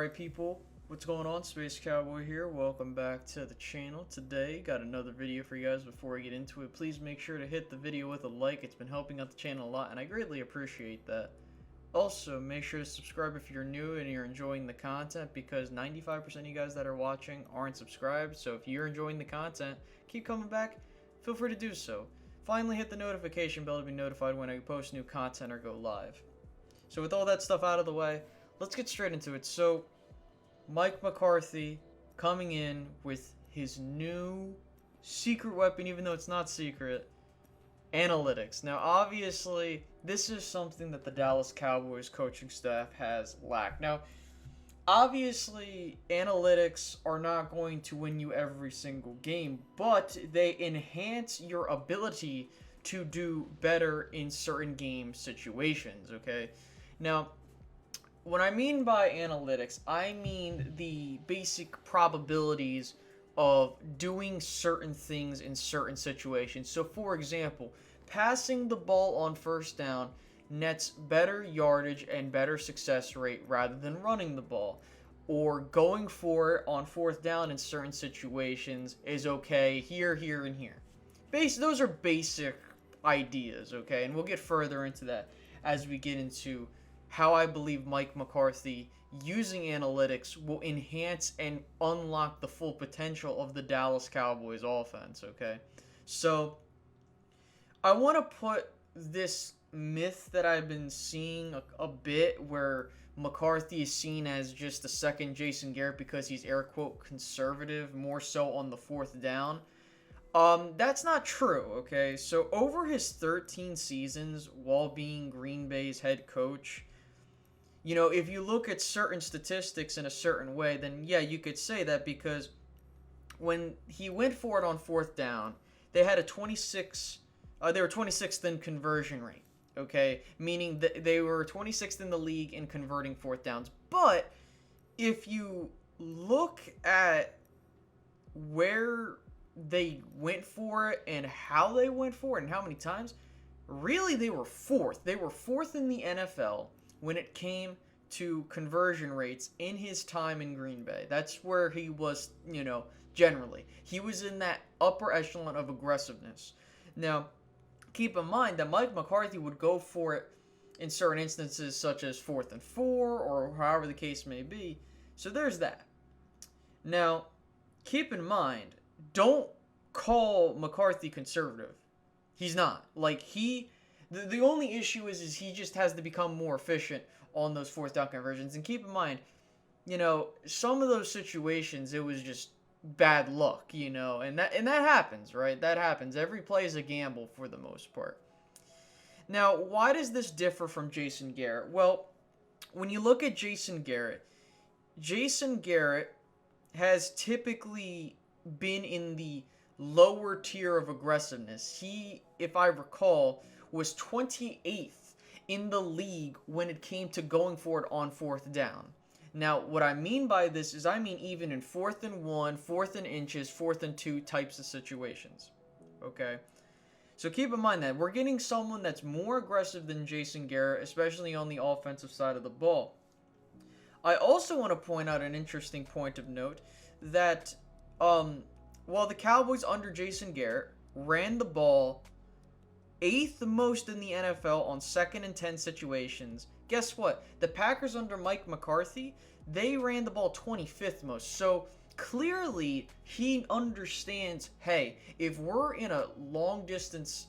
Alright people, what's going on? Space Cowboy here. Welcome back to the channel. Today, got another video for you guys. Before I get into it, please make sure to hit the video with a like. It's been helping out the channel a lot, and I greatly appreciate that. Also, make sure to subscribe if you're new and you're enjoying the content, because 95% of you guys that are watching aren't subscribed. So if you're enjoying the content, keep coming back, feel free to do so. Finally, hit the notification bell to be notified when I post new content or go live. So with all that stuff out of the way, let's get straight into it. So, Mike McCarthy coming in with his new secret weapon, even though it's not secret, analytics. Now, obviously, this is something that the Dallas Cowboys coaching staff has lacked. Now, obviously, analytics are not going to win you every single game, but they enhance your ability to do better in certain game situations, okay? Now, what I mean by analytics, I mean the basic probabilities of doing certain things in certain situations. So, for example, passing the ball on first down nets better yardage and better success rate rather than running the ball. Or going for it on fourth down in certain situations is okay here, here, and here. Those are basic ideas, okay? And we'll get further into that as we get into how I believe Mike McCarthy using analytics will enhance and unlock the full potential of the Dallas Cowboys offense, okay? So, I want to put this myth that I've been seeing a bit where McCarthy is seen as just a second Jason Garrett because he's air quote conservative, more so on the fourth down. That's not true, okay? So, over his 13 seasons while being Green Bay's head coach, you know, if you look at certain statistics in a certain way, then yeah, you could say that, because when he went for it on fourth down, they had a they were 26th in conversion rate, okay? Meaning that they were 26th in the league in converting fourth downs. But if you look at where they went for it and how they went for it and how many times, really they were fourth. They were fourth in the NFL when it came to conversion rates in his time in Green Bay. That's where he was, you know, generally. He was in that upper echelon of aggressiveness. Now, keep in mind that Mike McCarthy would go for it in certain instances, such as 4th and 4, or however the case may be. So there's that. Now, keep in mind, don't call McCarthy conservative. He's not. Like, the only issue is he just has to become more efficient on those fourth down conversions. And keep in mind, you know, some of those situations, it was just bad luck, you know, and that happens, right? That happens. Every play is a gamble for the most part. Now, why does this differ from Jason Garrett? Well, when you look at Jason Garrett has typically been in the lower tier of aggressiveness. He, if I recall, was 28th in the league when it came to going for it on fourth down. Now, what I mean by this is I mean even in 4th and 1, 4th and inches, 4th and 2 types of situations. Okay? So keep in mind that we're getting someone that's more aggressive than Jason Garrett, especially on the offensive side of the ball. I also want to point out an interesting point of note that while the Cowboys under Jason Garrett ran the ball 8th most in the NFL on 2nd and 10 situations, guess what? The Packers under Mike McCarthy, they ran the ball 25th most. So clearly he understands, hey, if we're in a long distance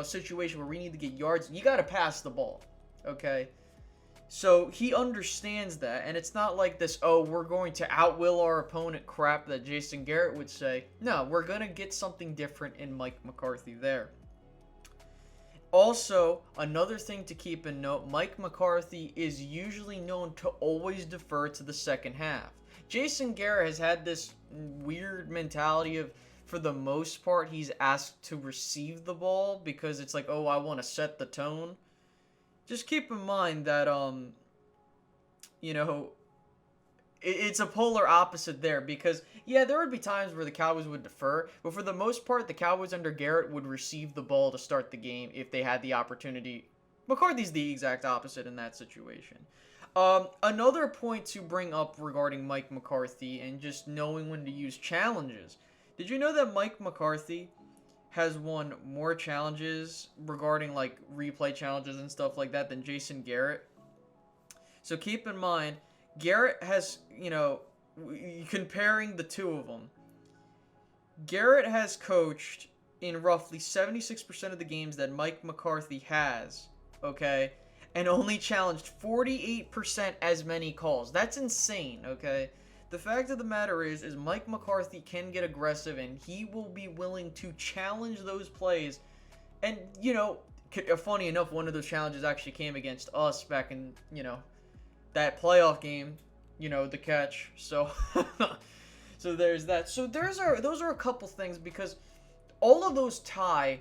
situation where we need to get yards, you got to pass the ball, okay? So he understands that, and it's not like this, oh, we're going to outwill our opponent crap that Jason Garrett would say. No, we're going to get something different in Mike McCarthy there. Also, another thing to keep in note, Mike McCarthy is usually known to always defer to the second half. Jason Garrett has had this weird mentality of, for the most part, he's asked to receive the ball because it's like, oh, I want to set the tone. Just keep in mind that, you know, it's a polar opposite there, because, yeah, there would be times where the Cowboys would defer, but for the most part, the Cowboys under Garrett would receive the ball to start the game if they had the opportunity. McCarthy's the exact opposite in that situation. Another point to bring up regarding Mike McCarthy and just knowing when to use challenges. Did you know that Mike McCarthy has won more challenges regarding like replay challenges and stuff like that than Jason Garrett? So keep in mind, Garrett has, comparing the two of them, Garrett has coached in roughly 76% of the games that Mike McCarthy has, okay? And only challenged 48% as many calls. That's insane, okay? The fact of the matter is Mike McCarthy can get aggressive and he will be willing to challenge those plays. And, funny enough, one of those challenges actually came against us back in, that playoff game, the catch. So, so there's that. So those are a couple things because all of those tie.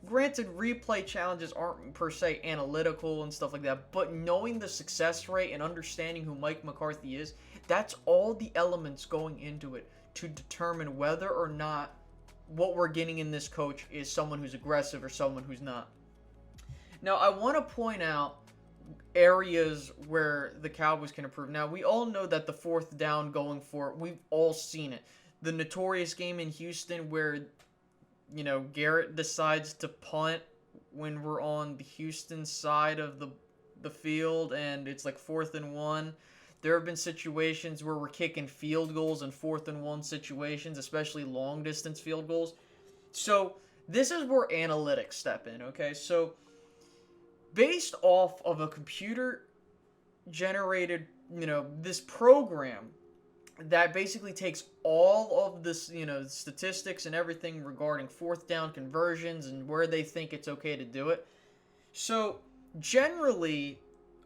Granted, replay challenges aren't per se analytical and stuff like that, but knowing the success rate and understanding who Mike McCarthy is, that's all the elements going into it to determine whether or not what we're getting in this coach is someone who's aggressive or someone who's not. Now, I want to point out areas where the Cowboys can improve. Now, we all know that the fourth down going for it, we've all seen it. The notorious game in Houston where Garrett decides to punt when we're on the Houston side of the field and it's like 4th and 1. There have been situations where we're kicking field goals in 4th and 1 situations, especially long distance field goals. So this is where analytics step in, okay? So based off of a computer generated, this program that basically takes all of this, statistics and everything regarding 4th down conversions and where they think it's okay to do it. So generally,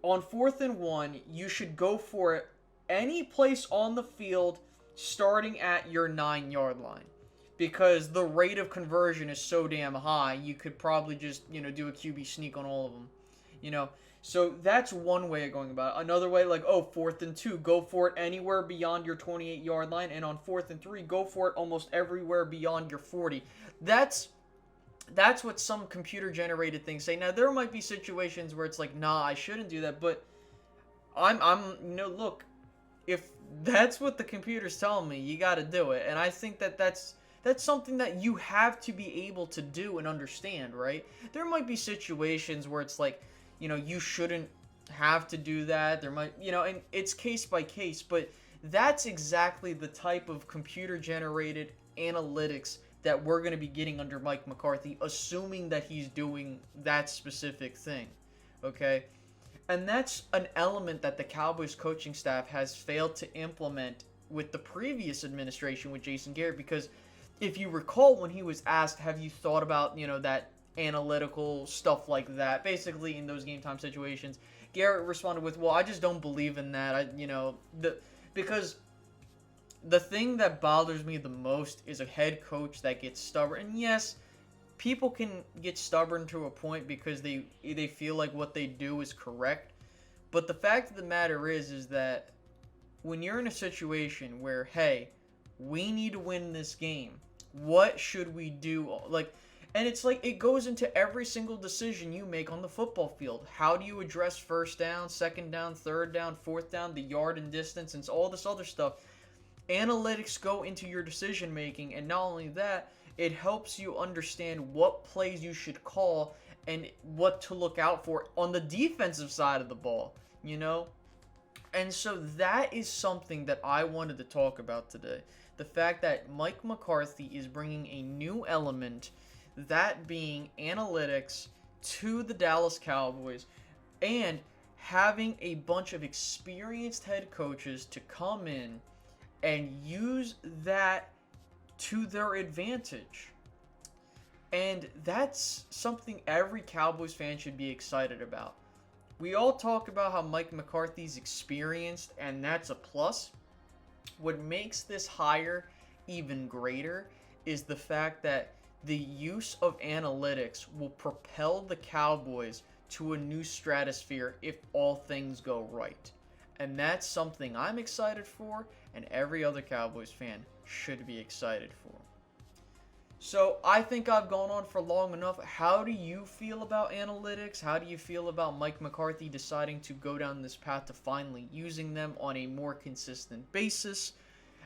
on 4th and 1, you should go for it any place on the field starting at your 9-yard line. Because the rate of conversion is so damn high, you could probably just, do a QB sneak on all of them. So that's one way of going about it. Another way, 4th and 2, go for it anywhere beyond your 28-yard line. And on 4th and 3, go for it almost everywhere beyond your 40. That's what some computer-generated things say. Now, there might be situations where it's like, nah, I shouldn't do that. But look, if that's what the computer's telling me, you got to do it. And I think that's something that you have to be able to do and understand, right? There might be situations where it's like, you shouldn't have to do that. There might, and it's case by case, but that's exactly the type of computer-generated analytics that we're going to be getting under Mike McCarthy, assuming that he's doing that specific thing, okay? And that's an element that the Cowboys coaching staff has failed to implement with the previous administration with Jason Garrett, because if you recall when he was asked, have you thought about, that analytical stuff like that, basically in those game time situations, Garrett responded with, well, I just don't believe in that. Because the thing that bothers me the most is a head coach that gets stubborn. And yes, people can get stubborn to a point because they feel like what they do is correct. But the fact of the matter is that when you're in a situation where, hey, we need to win this game, what should we do? And it's like it goes into every single decision you make on the football field. How do you address 1st down, 2nd down, 3rd down, 4th down, the yard and distance, and all this other stuff? Analytics go into your decision making, and not only that, it helps you understand what plays you should call and what to look out for on the defensive side of the ball, And so that is something that I wanted to talk about today. The fact that Mike McCarthy is bringing a new element, that being analytics, to the Dallas Cowboys, and having a bunch of experienced head coaches to come in and use that to their advantage. And that's something every Cowboys fan should be excited about. We all talk about how Mike McCarthy's experienced, and that's a plus. What makes this hire even greater is the fact that the use of analytics will propel the Cowboys to a new stratosphere if all things go right. And that's something I'm excited for, and every other Cowboys fan should be excited for. So I think I've gone on for long enough. How do you feel about analytics? How do you feel about Mike McCarthy deciding to go down this path to finally using them on a more consistent basis?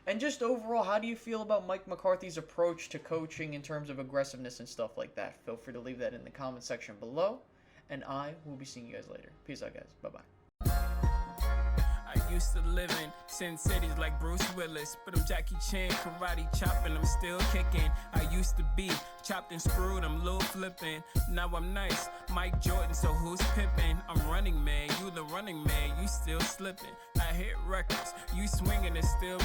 And just overall, how do you feel about Mike McCarthy's approach to coaching in terms of aggressiveness and stuff like that? Feel free to leave that in the comment section below. And I will be seeing you guys later. Peace out, guys. Bye-bye. I used to live in Sin Cities like Bruce Willis, but I'm Jackie Chan, karate chopping, I'm still kicking. I used to be chopped and screwed, I'm little flipping. Now I'm nice, Mike Jordan, so who's pimping? I'm running man, you the running man, you still slipping. I hit records, you swinging, it's still